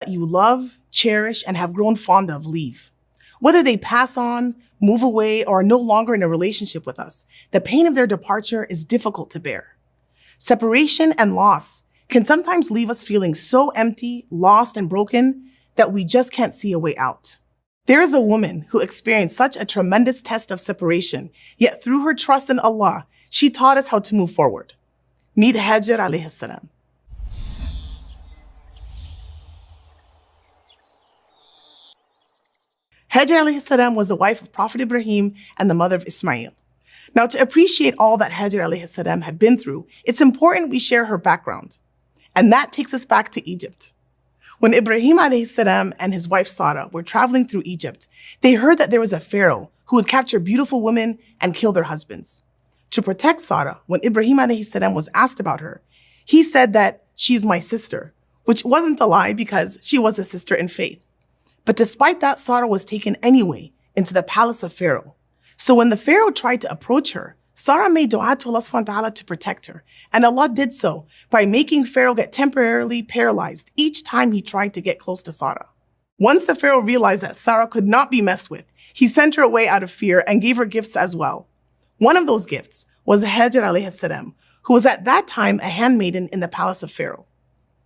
you love, cherish, and have grown fond of leave. Whether they pass on, move away, or are no longer in a relationship with us, the pain of their departure is difficult to bear. Separation and loss can sometimes leave us feeling so empty, lost, and broken that we just can't see a way out. There is a woman who experienced such a tremendous test of separation, yet through her trust in Allah, she taught us how to move forward. Meet Hajar alayhi salam. Hajar alayhi salam was the wife of Prophet Ibrahim and the mother of Ismail. Now, to appreciate all that Hajar alayhi salam had been through, it's important we share her background. And that takes us back to Egypt. When Ibrahim alayhi salam and his wife Sarah were traveling through Egypt, they heard that there was a pharaoh who would capture beautiful women and kill their husbands. To protect Sarah, when Ibrahim alayhi salam was asked about her, he said that she's my sister, which wasn't a lie because she was a sister in faith. But despite that, Sarah was taken anyway into the palace of Pharaoh. So when the Pharaoh tried to approach her, Sarah made dua to Allah subhanahu wa ta'ala to protect her. And Allah did so by making Pharaoh get temporarily paralyzed each time he tried to get close to Sarah. Once the Pharaoh realized that Sarah could not be messed with, he sent her away out of fear and gave her gifts as well. One of those gifts was Hajar alayhi salam, who was at that time a handmaiden in the palace of Pharaoh.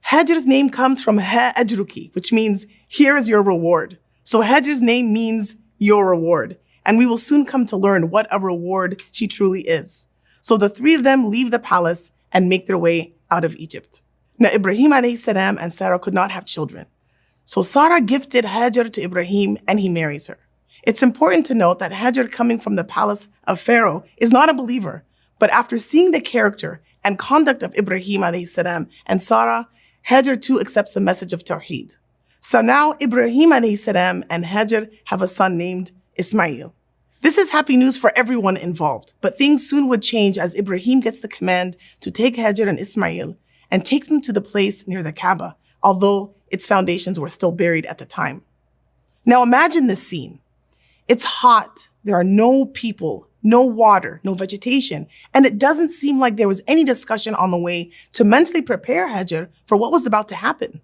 Hajar's name comes from Ha Ajruki, which means here is your reward. So Hajar's name means your reward. And we will soon come to learn what a reward she truly is. So the three of them leave the palace and make their way out of Egypt. Now Ibrahim alayhi salam and Sarah could not have children. So Sarah gifted Hajar to Ibrahim and he marries her. It's important to note that Hajar, coming from the palace of Pharaoh, is not a believer. But after seeing the character and conduct of Ibrahim alayhi salam and Sarah, Hajar too accepts the message of Tawheed. So now Ibrahim alayhi salam and Hajar have a son named Ismail. This is happy news for everyone involved, but things soon would change as Ibrahim gets the command to take Hajar and Ismail and take them to the place near the Kaaba, although its foundations were still buried at the time. Now imagine this scene. It's hot, there are no people, no water, no vegetation, and it doesn't seem like there was any discussion on the way to mentally prepare Hajar for what was about to happen.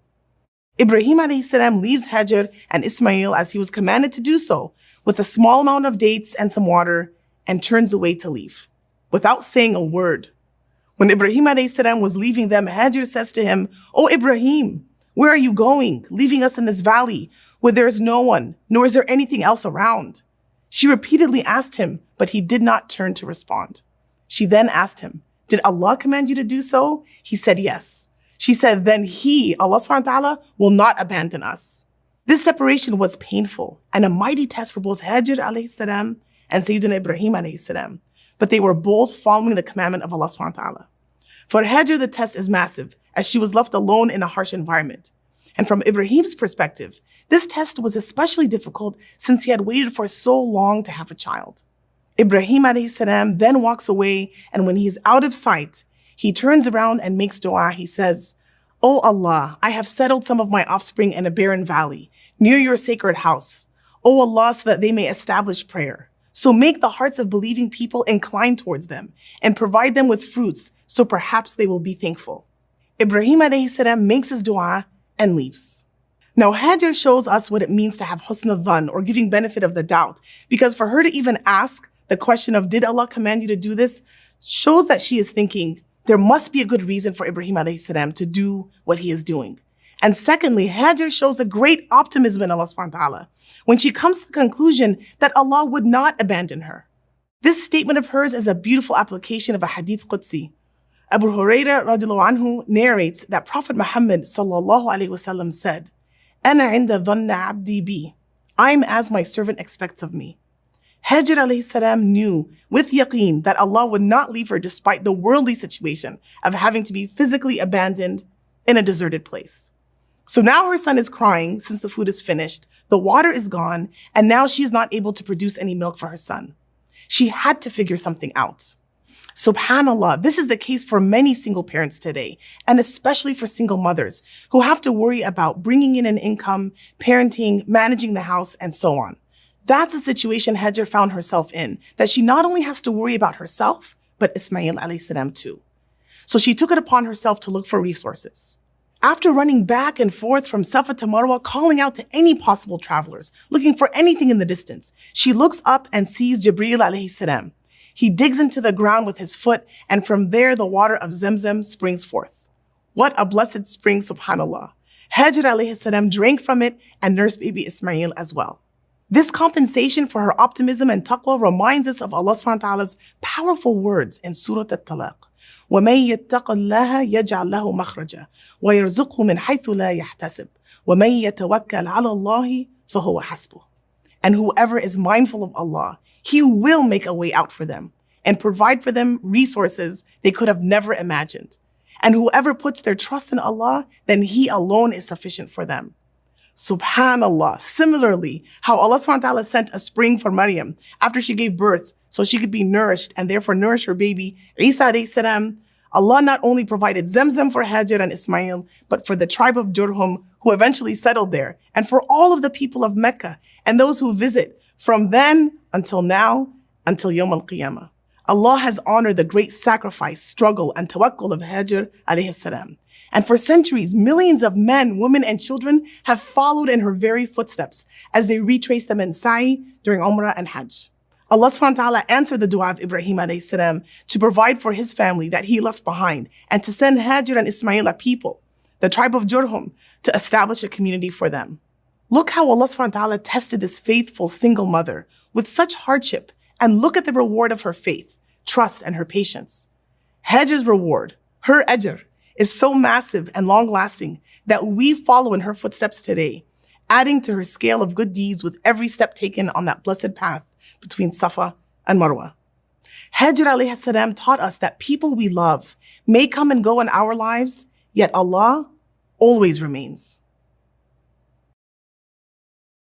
Ibrahim alayhi salam leaves Hajar and Ismail as he was commanded to do so, with a small amount of dates and some water, and turns away to leave, without saying a word. When Ibrahim alayhi salam was leaving them, Hajar says to him, "Oh Ibrahim, where are you going, leaving us in this valley where there is no one, nor is there anything else around?" She repeatedly asked him, but he did not turn to respond. She then asked him, "Did Allah command you to do so?" He said, "Yes." She said, "Then He, Allah subhanahu wa ta'ala, will not abandon us." This separation was painful and a mighty test for both Hajar alayhi salam and Sayyidina Ibrahim alayhi salam, but they were both following the commandment of Allah subhanahu wa ta'ala. For Hajar, the test is massive, as she was left alone in a harsh environment. And from Ibrahim's perspective, this test was especially difficult since he had waited for so long to have a child. Ibrahim alayhi salam then walks away, and when he is out of sight, he turns around and makes dua. He says, "O Allah, I have settled some of my offspring in a barren valley, near your sacred house. O Allah, so that they may establish prayer. So make the hearts of believing people incline towards them, and provide them with fruits, so perhaps they will be thankful." Ibrahim alayhi salam makes his dua and leaves. Now Hajar shows us what it means to have husn al-dhan, or giving benefit of the doubt, because for her to even ask the question of "Did Allah command you to do this?" shows that she is thinking, there must be a good reason for Ibrahim alayhi salam to do what he is doing. And secondly, Hajar shows a great optimism in Allah subhanahu wa ta'ala when she comes to the conclusion that Allah would not abandon her. This statement of hers is a beautiful application of a hadith Qudsi. Abu Hurairah radiallahu anhu narrates that Prophet Muhammad sallallahu alaihi wasallam said, "Ana inda dhanna abdi bi." I'm as my servant expects of me. Hajar alayhi salam knew with yaqeen that Allah would not leave her despite the worldly situation of having to be physically abandoned in a deserted place. So now her son is crying since the food is finished, the water is gone, and now she is not able to produce any milk for her son. She had to figure something out. SubhanAllah, this is the case for many single parents today, and especially for single mothers who have to worry about bringing in an income, parenting, managing the house, and so on. That's the situation Hajar found herself in, that she not only has to worry about herself, but Ismail alayhi salam too. So she took it upon herself to look for resources. After running back and forth from Safa to Marwa, calling out to any possible travelers, looking for anything in the distance, she looks up and sees Jibreel alayhi salam. He digs into the ground with his foot, and from there the water of Zamzam springs forth. What a blessed spring, subhanallah. Hajar alayhi salam drank from it and nursed baby Ismail as well. This compensation for her optimism and taqwa reminds us of Allah subhanahu wa ta'ala's powerful words in Surah At-Talaq. وَمَن يَتَّقِ اللَّهَ يَجْعَلْ لَهُ مَخْرَجًا وَيَرْزُقْهُ مِنْ حَيْثُ لَا يَحْتَسِبُ وَمَن يَتَوَكَّلْ عَلَى اللَّهِ فَهُوَ حَسْبُهُ. And whoever is mindful of Allah, He will make a way out for them and provide for them resources they could have never imagined. And whoever puts their trust in Allah, then He alone is sufficient for them. Subhanallah. Similarly, how Allah subhanahu wa ta'ala sent a spring for Maryam after she gave birth so she could be nourished and therefore nourish her baby, Isa alayhi salam. Allah not only provided Zamzam for Hajar and Ismail, but for the tribe of Jurhum who eventually settled there, and for all of the people of Mecca and those who visit from then until now, until Yawm al-Qiyamah. Allah has honored the great sacrifice, struggle, and tawakkul of Hajar alayhi salam. And for centuries, millions of men, women, and children have followed in her very footsteps as they retrace them in Sa'i during Umrah and Hajj. Allah subhanahu wa ta'ala answered the dua of Ibrahim alayhi salam to provide for his family that he left behind and to send Hajar and Ismail a people, the tribe of Jurhum, to establish a community for them. Look how Allah subhanahu wa ta'ala tested this faithful single mother with such hardship, and look at the reward of her faith, trust, and her patience. Hajar's reward, her ajr, is so massive and long-lasting that we follow in her footsteps today, adding to her scale of good deeds with every step taken on that blessed path between Safa and Marwa. Hajar alayhi salam taught us that people we love may come and go in our lives, yet Allah always remains.